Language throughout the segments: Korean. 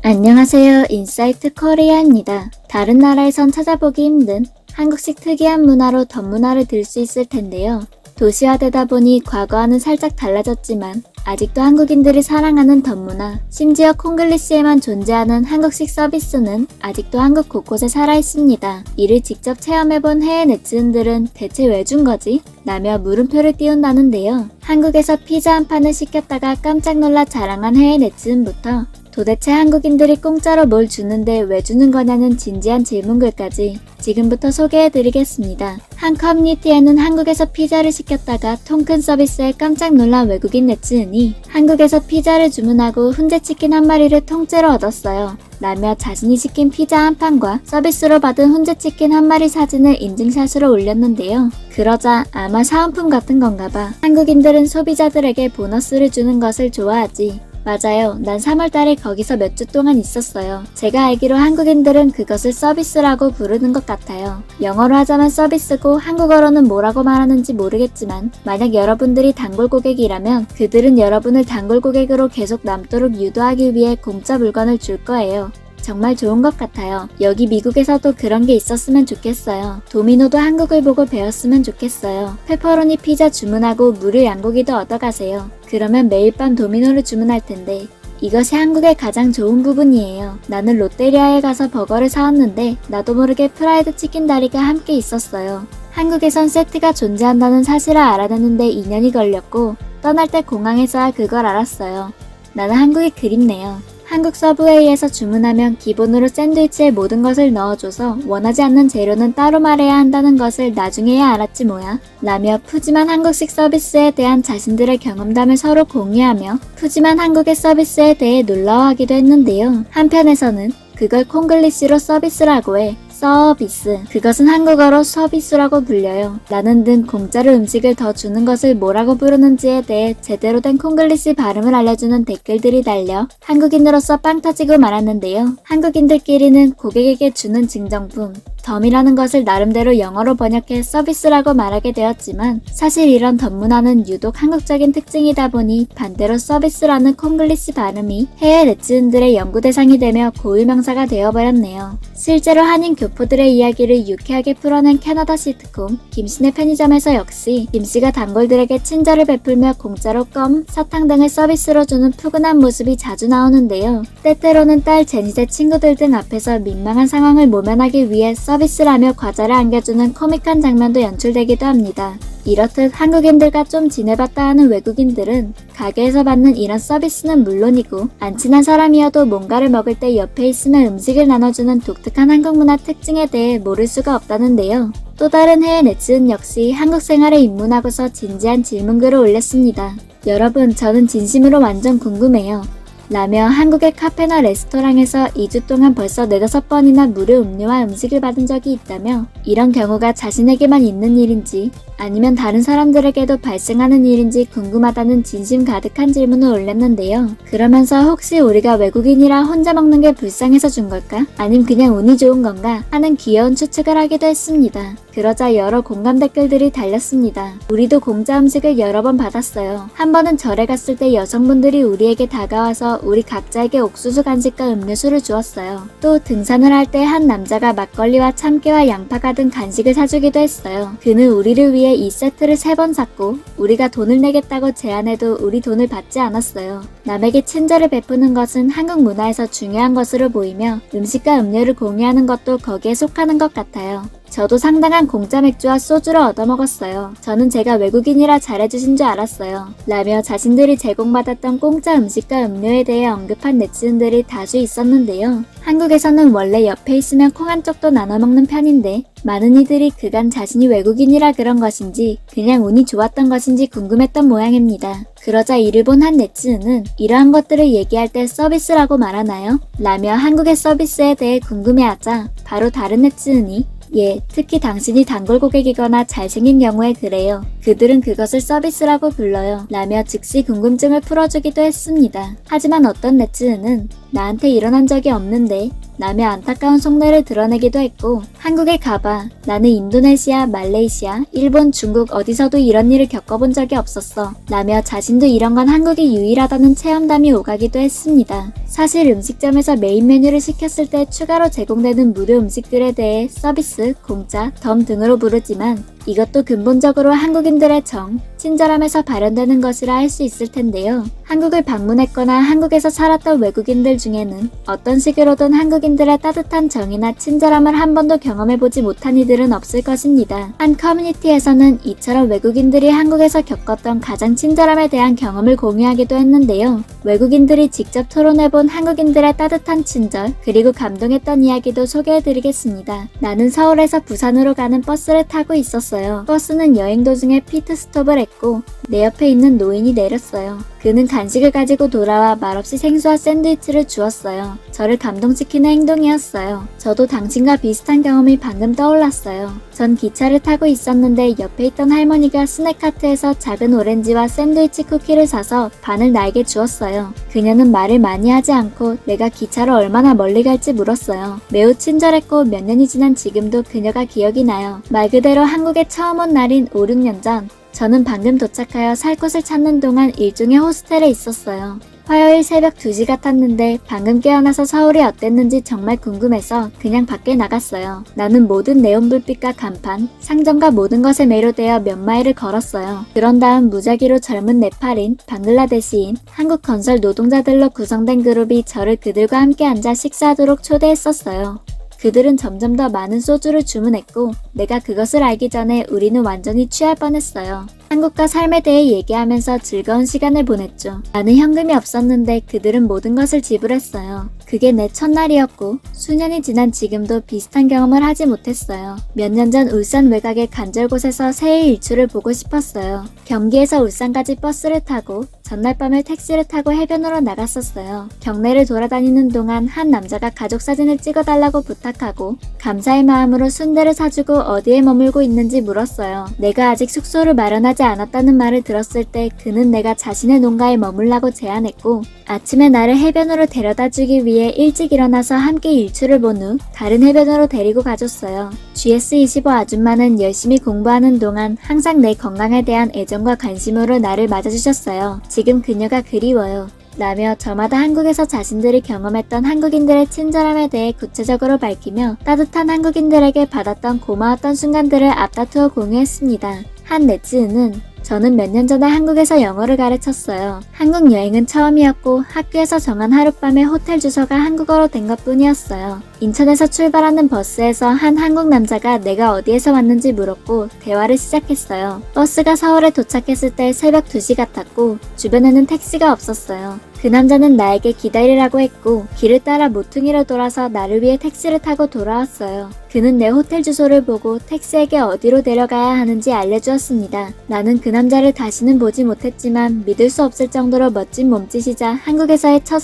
안녕하세요. 인사이트 코리아입니다. 다른 나라에선 찾아보기 힘든 한국식 특이한 문화로 덤문화를 들 수 있을 텐데요. 도시화되다 보니 과거와는 살짝 달라졌지만 아직도 한국인들이 사랑하는 덤문화, 심지어 콩글리시에만 존재하는 한국식 서비스는 아직도 한국 곳곳에 살아있습니다. 이를 직접 체험해본 해외 네티즌들은 대체 왜 준 거지? 라며 물음표를 띄운다는데요. 한국에서 피자 한 판을 시켰다가 깜짝 놀라 자랑한 해외 네티즌부터 도대체 한국인들이 공짜로 뭘 주는데 왜 주는 거냐는 진지한 질문글까지 지금부터 소개해드리겠습니다. 한 커뮤니티에는 한국에서 피자를 시켰다가 통큰 서비스에 깜짝 놀란 외국인 네티즌이 한국에서 피자를 주문하고 훈제치킨 한 마리를 통째로 얻었어요. 라며 자신이 시킨 피자 한 판과 서비스로 받은 훈제치킨 한 마리 사진을 인증샷으로 올렸는데요. 그러자 아마 사은품 같은 건가 봐. 한국인들은 소비자들에게 보너스를 주는 것을 좋아하지. 맞아요. 난 3월달에 거기서 몇 주 동안 있었어요. 제가 알기로 한국인들은 그것을 서비스라고 부르는 것 같아요. 영어로 하자면 서비스고 한국어로는 뭐라고 말하는지 모르겠지만 만약 여러분들이 단골 고객이라면 그들은 여러분을 단골 고객으로 계속 남도록 유도하기 위해 공짜 물건을 줄 거예요. 정말 좋은 것 같아요. 여기 미국에서도 그런 게 있었으면 좋겠어요. 도미노도 한국을 보고 배웠으면 좋겠어요. 페퍼로니 피자 주문하고 무료 양고기도 얻어가세요. 그러면 매일 밤 도미노를 주문할 텐데 이것이 한국의 가장 좋은 부분이에요. 나는 롯데리아에 가서 버거를 사왔는데 나도 모르게 프라이드 치킨 다리가 함께 있었어요. 한국에선 세트가 존재한다는 사실을 알아내는데 2년이 걸렸고 떠날 때 공항에서야 그걸 알았어요. 나는 한국이 그립네요. 한국 서브웨이에서 주문하면 기본으로 샌드위치에 모든 것을 넣어줘서 원하지 않는 재료는 따로 말해야 한다는 것을 나중에야 알았지 뭐야. 라며 푸짐한 한국식 서비스에 대한 자신들의 경험담을 서로 공유하며 푸짐한 한국의 서비스에 대해 놀라워하기도 했는데요. 한편에서는 그걸 콩글리시로 서비스라고 해. 서비스. 그것은 한국어로 서비스라고 불려요. 라는 등 공짜로 음식을 더 주는 것을 뭐라고 부르는지에 대해 제대로 된 콩글리시 발음을 알려주는 댓글들이 달려 한국인으로서 빵 터지고 말았는데요. 한국인들끼리는 고객에게 주는 증정품, 덤이라는 것을 나름대로 영어로 번역해 서비스라고 말하게 되었지만 사실 이런 덤 문화는 유독 한국적인 특징이다 보니 반대로 서비스라는 콩글리시 발음이 해외 네티즌들의 연구 대상이 되며 고유명사가 되어버렸네요. 실제로 한인 교포들의 이야기를 유쾌하게 풀어낸 캐나다 시트콤 김씨네 편의점에서 역시 김씨가 단골들에게 친절을 베풀며 공짜로 껌, 사탕 등을 서비스로 주는 푸근한 모습이 자주 나오는데요. 때때로는 딸 제니의 친구들 등 앞에서 민망한 상황을 모면하기 위해 서비스라며 과자를 안겨주는 코믹한 장면도 연출되기도 합니다. 이렇듯 한국인들과 좀 지내봤다 하는 외국인들은 가게에서 받는 이런 서비스는 물론이고 안 친한 사람이어도 뭔가를 먹을 때 옆에 있으면 음식을 나눠주는 독특한 한국 문화 특징에 대해 모를 수가 없다는데요. 또 다른 해외 네티즌 역시 한국 생활에 입문하고서 진지한 질문글을 올렸습니다. 여러분, 저는 진심으로 완전 궁금해요. 라며 한국의 카페나 레스토랑에서 2주 동안 벌써 4-5번이나 무료 음료와 음식을 받은 적이 있다며 이런 경우가 자신에게만 있는 일인지 아니면 다른 사람들에게도 발생하는 일인지 궁금하다는 진심 가득한 질문을 올렸는데요. 그러면서 혹시 우리가 외국인이라 혼자 먹는 게 불쌍해서 준 걸까? 아님 그냥 운이 좋은 건가? 하는 귀여운 추측을 하기도 했습니다. 그러자 여러 공감 댓글들이 달렸습니다. 우리도 공짜 음식을 여러 번 받았어요. 한 번은 절에 갔을 때 여성분들이 우리에게 다가와서 우리 각자에게 옥수수 간식과 음료수를 주었어요. 또 등산을 할 때 한 남자가 막걸리와 참깨와 양파가 든 간식을 사주기도 했어요. 그는 우리를 위해 이 세트를 3번 샀고 우리가 돈을 내겠다고 제안해도 우리 돈을 받지 않았어요. 남에게 친절을 베푸는 것은 한국 문화에서 중요한 것으로 보이며 음식과 음료를 공유하는 것도 거기에 속하는 것 같아요. 저도 상당한 공짜 맥주와 소주를 얻어먹었어요. 저는 제가 외국인이라 잘해주신 줄 알았어요. 라며 자신들이 제공받았던 공짜 음식과 음료에 대해 언급한 네티즌들이 다수 있었는데요. 한국에서는 원래 옆에 있으면 콩 한 쪽도 나눠 먹는 편인데 많은 이들이 그간 자신이 외국인이라 그런 것인지 그냥 운이 좋았던 것인지 궁금했던 모양입니다. 그러자 이를 본 한 네티즌은 이러한 것들을 얘기할 때 서비스라고 말하나요? 라며 한국의 서비스에 대해 궁금해하자 바로 다른 네티즌이 예, 특히 당신이 단골 고객이거나 잘생긴 경우에 그래요. 그들은 그것을 서비스라고 불러요. 라며 즉시 궁금증을 풀어주기도 했습니다. 하지만 어떤 네티즌은 나한테 일어난 적이 없는데 라며 안타까운 속내를 드러내기도 했고, 한국에 가봐. 나는 인도네시아, 말레이시아, 일본, 중국 어디서도 이런 일을 겪어본 적이 없었어. 라며 자신도 이런 건 한국이 유일하다는 체험담이 오가기도 했습니다. 사실 음식점에서 메인 메뉴를 시켰을 때 추가로 제공되는 무료 음식들에 대해 서비스, 공짜, 덤 등으로 부르지만 이것도 근본적으로 한국인들의 정, 친절함에서 발현되는 것이라 할 수 있을 텐데요. 한국을 방문했거나 한국에서 살았던 외국인들 중에는 어떤 식으로든 한국인들의 따뜻한 정이나 친절함을 한 번도 경험해보지 못한 이들은 없을 것입니다. 한 커뮤니티에서는 이처럼 외국인들이 한국에서 겪었던 가장 친절함에 대한 경험을 공유하기도 했는데요. 외국인들이 직접 토론해본 한국인들의 따뜻한 친절, 그리고 감동했던 이야기도 소개해드리겠습니다. 나는 서울에서 부산으로 가는 버스를 타고 있었어요. 버스는 여행 도중에 피트스톱을 했고 내 옆에 있는 노인이 내렸어요. 그는 간식을 가지고 돌아와 말없이 생수와 샌드위치를 주었어요. 저를 감동시키는 행동이었어요. 저도 당신과 비슷한 경험이 방금 떠올랐어요. 전 기차를 타고 있었는데 옆에 있던 할머니가 스낵카트에서 작은 오렌지와 샌드위치 쿠키를 사서 반을 나에게 주었어요. 그녀는 말을 많이 하지 않고 내가 기차로 얼마나 멀리 갈지 물었어요. 매우 친절했고 몇 년이 지난 지금도 그녀가 기억이 나요. 말 그대로 한국에 처음 온 날인 5, 6년 전, 저는 방금 도착하여 살 곳을 찾는 동안 일종의 호스텔에 있었어요. 화요일 새벽 2시 같았는데 방금 깨어나서 서울이 어땠는지 정말 궁금해서 그냥 밖에 나갔어요. 나는 모든 네온불빛과 간판, 상점과 모든 것에 매료되어 몇 마일을 걸었어요. 그런 다음 무작위로 젊은 네팔인, 방글라데시인, 한국 건설 노동자들로 구성된 그룹이 저를 그들과 함께 앉아 식사하도록 초대했었어요. 그들은 점점 더 많은 소주를 주문했고 내가 그것을 알기 전에 우리는 완전히 취할 뻔했어요. 한국과 삶에 대해 얘기하면서 즐거운 시간을 보냈죠. 나는 현금이 없었는데 그들은 모든 것을 지불했어요. 그게 내 첫날이었고 수년이 지난 지금도 비슷한 경험을 하지 못했어요. 몇 년 전 울산 외곽의 간절 곳에서 새해 일출을 보고 싶었어요. 경기에서 울산까지 버스를 타고 전날 밤에 택시를 타고 해변으로 나갔었어요. 경내를 돌아다니는 동안 한 남자가 가족 사진을 찍어달라고 부탁하고 감사의 마음으로 순대를 사주고 어디에 머물고 있는지 물었어요. 내가 아직 숙소를 마련하지 않았다는 말을 들었을 때 그는 내가 자신의 농가에 머물라고 제안했고 아침에 나를 해변으로 데려다주기 위해 일찍 일어나서 함께 일출을 본 후 다른 해변으로 데리고 가줬어요. GS25 아줌마는 열심히 공부하는 동안 항상 내 건강에 대한 애정과 관심으로 나를 맞아주셨어요. 지금 그녀가 그리워요. 라며 저마다 한국에서 자신들이 경험했던 한국인들의 친절함에 대해 구체적으로 밝히며 따뜻한 한국인들에게 받았던 고마웠던 순간들을 앞다투어 공유했습니다. 한 네티즌은 저는 몇 년 전에 한국에서 영어를 가르쳤어요. 한국 여행은 처음이었고 학교에서 정한 하룻밤의 호텔 주소가 한국어로 된 것뿐이었어요. 인천에서 출발하는 버스에서 한 한국 남자가 내가 어디에서 왔는지 물었고 대화를 시작했어요. 버스가 서울에 도착했을 때 새벽 2시 같았고 주변에는 택시가 없었어요. 그 남자는 나에게 기다리라고 했고 길을 따라 모퉁이로 돌아서 나를 위해 택시를 타고 돌아왔어요. 그는 내 호텔 주소를 보고 택시에게 어디로 데려가야 하는지 알려주었습니다. 나는 그 남자를 다시는 보지 못했지만 믿을 수 없을 정도로 멋진 몸짓이자 한국에서의 첫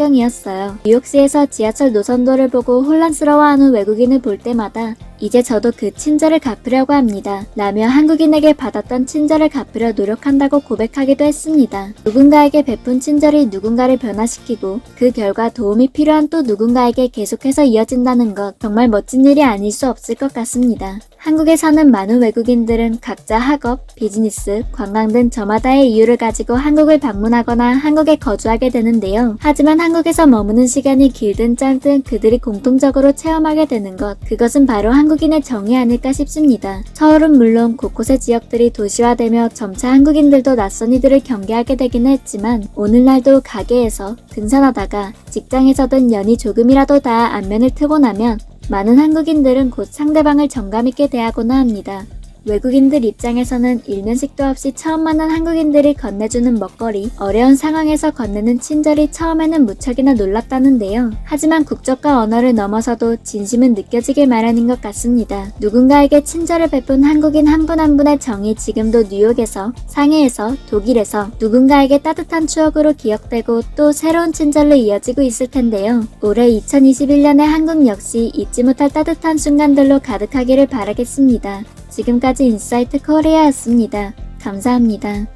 상호작용이었어요. 뉴욕시에서 지하철 노선도를 보고 혼란스러워하는 외국인을 볼 때마다 이제 저도 그 친절을 갚으려고 합니다. 라며 한국인에게 받았던 친절을 갚으려 노력한다고 고백하기도 했습니다. 누군가에게 베푼 친절이 누군가를 변화시키고 그 결과 도움이 필요한 또 누군가에게 계속해서 이어진다는 것 정말 멋진 일이 아닐 수 없을 것 같습니다. 한국에 사는 많은 외국인들은 각자 학업, 비즈니스, 관광 등 저마다의 이유를 가지고 한국을 방문하거나 한국에 거주하게 되는데요. 하지만 한국에서 머무는 시간이 길든 짧든 그들이 공통적으로 체험하게 되는 것, 그것은 바로 한국인의 정이 아닐까 싶습니다. 서울은 물론 곳곳의 지역들이 도시화되며 점차 한국인들도 낯선 이들을 경계하게 되기는 했지만 오늘날도 가게에서 등산하다가 직장에서든 연이 조금이라도 다 안면을 트고 나면 많은 한국인들은 곧 상대방을 정감있게 대하곤 합니다. 외국인들 입장에서는 일면식도 없이 처음 만난 한국인들이 건네주는 먹거리, 어려운 상황에서 건네는 친절이 처음에는 무척이나 놀랍다는데요. 하지만 국적과 언어를 넘어서도 진심은 느껴지길 마련인 것 같습니다. 누군가에게 친절을 베푼 한국인 한 분 한 분의 정이 지금도 뉴욕에서, 상해에서, 독일에서 누군가에게 따뜻한 추억으로 기억되고 또 새로운 친절로 이어지고 있을 텐데요. 올해 2021년의 한국 역시 잊지 못할 따뜻한 순간들로 가득하기를 바라겠습니다. 지금까지 인사이트 코리아였습니다. 감사합니다.